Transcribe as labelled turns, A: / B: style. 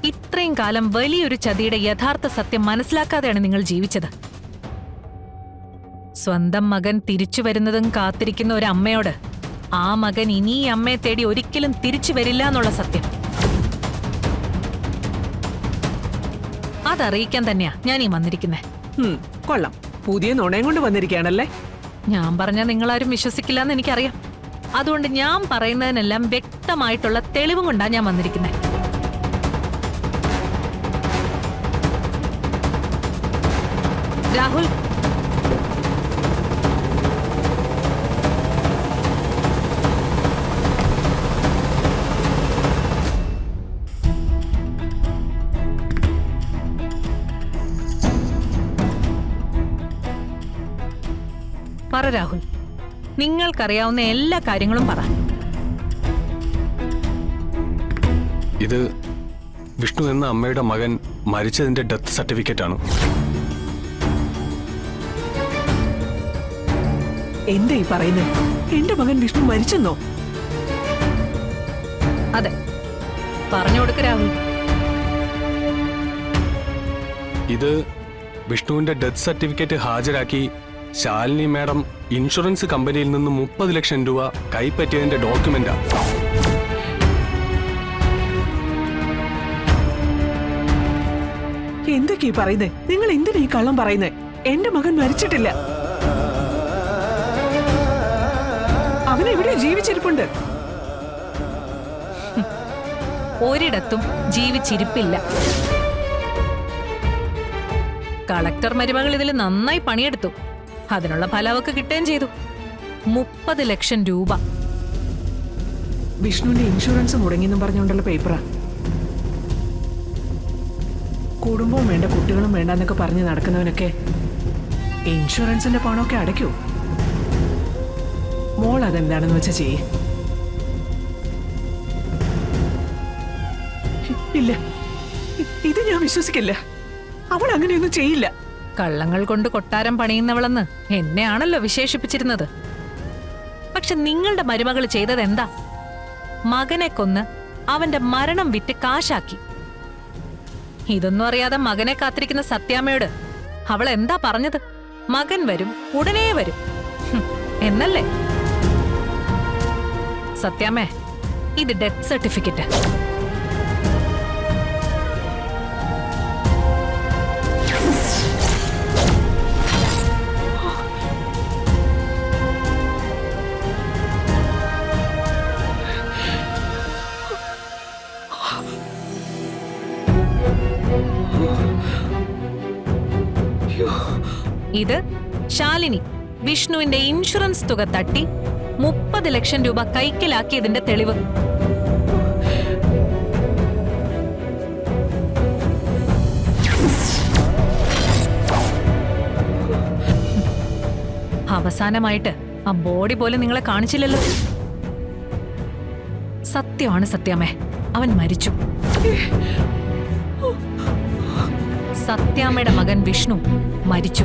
A: ഇത്രയും കാലം വലിയൊരു ചതിയുടെ യഥാർത്ഥ സത്യം മനസ്സിലാക്കാതെയാണ് നിങ്ങൾ ജീവിച്ചത്. സ്വന്തം മകൻ തിരിച്ചു വരുന്നതും കാത്തിരിക്കുന്ന ഒരു അമ്മയോട് ആ മകൻ ഇനി ഈ അമ്മയെ തേടി ഒരിക്കലും തിരിച്ചു വരില്ല എന്നുള്ള സത്യം അതറിയിക്കാൻ തന്നെയാ ഞാൻ ഈ വന്നിരിക്കുന്നേ.
B: കൊള്ളാം, പുതിയ നുണയും കൊണ്ട് വന്നിരിക്കുകയാണല്ലേ.
A: ഞാൻ പറഞ്ഞാൽ നിങ്ങളാരും വിശ്വസിക്കില്ലെന്ന് എനിക്കറിയാം. അതുകൊണ്ട് ഞാൻ പറയുന്നതിനെല്ലാം വ്യക്തമായിട്ടുള്ള തെളിവും കൊണ്ടാ ഞാൻ വന്നിരിക്കുന്നത്. രാഹുൽ, പറ രാഹുൽ, നിങ്ങൾക്കറിയാവുന്ന എല്ലാ കാര്യങ്ങളും പറ.
C: ഇത് വിഷ്ണു എന്ന അമ്മയുടെ മകൻ മരിച്ചതിന്റെ ഡെത്ത് സർട്ടിഫിക്കറ്റ് ആണ്.
B: എന്താ ഈ പറയുന്നത്? എന്റെ മകൻ വിഷ്ണു മരിച്ചെന്നോ?
A: അതെ, പറഞ്ഞു കൊടുക്ക് രാഹുൽ.
C: ഇത് വിഷ്ണുവിന്റെ ഡെത്ത് സർട്ടിഫിക്കറ്റ് ഹാജരാക്കി ശാലിനി മാഡം ഇൻഷുറൻസ് കമ്പനിയിൽ നിന്ന് 30 ലക്ഷം രൂപ കൈപ്പറ്റിയതിന്റെ ഡോക്യുമെന്റാ.
B: എന്തൊക്കെയാ പറയുന്നത്? നിങ്ങൾ എന്തിനാ ഈ കള്ളം പറയുന്നത്? എന്റെ മകൻ മരിച്ചിട്ടില്ല. അവനെവിടെ ജീവിച്ചിരിപ്പുണ്ട്.
A: ഒരിടത്തും ജീവിച്ചിരിപ്പില്ല. കളക്ടർ മരുമകൾ ഇതിൽ നന്നായി പണിയെടുത്തു. അതിനുള്ള ഫലം അവക്ക് കിട്ടുകയും ചെയ്തു. 30 ലക്ഷം രൂപ.
B: വിഷ്ണുവിന്റെ ഇൻഷുറൻസ് മുടങ്ങിയെന്നും പറഞ്ഞുകൊണ്ടുള്ള പേപ്പറാ. കുടുംബവും വേണ്ട, കുട്ടികളും വേണ്ടെന്നൊക്കെ പറഞ്ഞ് നടക്കുന്നവനൊക്കെ ഇൻഷുറൻസിന്റെ പണമൊക്കെ അടയ്ക്കൂ. മോൾ അതെന്താണെന്ന് വെച്ചാ ചെയ്യേ. ഇല്ല, ഇത് ഞാൻ വിശ്വസിക്കില്ല. അവൾ അങ്ങനെയൊന്നും ചെയ്യില്ല.
A: കള്ളങ്ങൾ കൊണ്ട് കൊട്ടാരം പണിയുന്നവളെന്ന് എന്നെയാണല്ലോ വിശേഷിപ്പിച്ചിരുന്നത്. പക്ഷെ നിങ്ങളുടെ മരുമകൾ ചെയ്തത് എന്താ? മകനെ കൊന്ന് അവന്റെ മരണം വിറ്റ് കാശാക്കി. ഇതൊന്നും അറിയാതെ മകനെ കാത്തിരിക്കുന്ന സത്യാമ്മയോട് അവൾ എന്താ പറഞ്ഞത്? മകൻ വരും, ഉടനെ വരും എന്നല്ലേ? സത്യാമ്മേ, ഇത് ഡെത്ത് സർട്ടിഫിക്കറ്റ്. ഇത് ശാലിനി വിഷ്ണുവിന്റെ ഇൻഷുറൻസ് തുക തട്ടി 30 ലക്ഷം രൂപ കൈക്കലാക്കിയതിന്റെ തെളിവ്. അവസാനമായിട്ട് ആ ബോഡി പോലെ നിങ്ങളെ കാണിച്ചില്ലല്ലോ. സത്യമാണ് സത്യാമ്മേ, അവൻ മരിച്ചു. സത്യാമ്മയുടെ മകൻ വിഷ്ണു മരിച്ചു.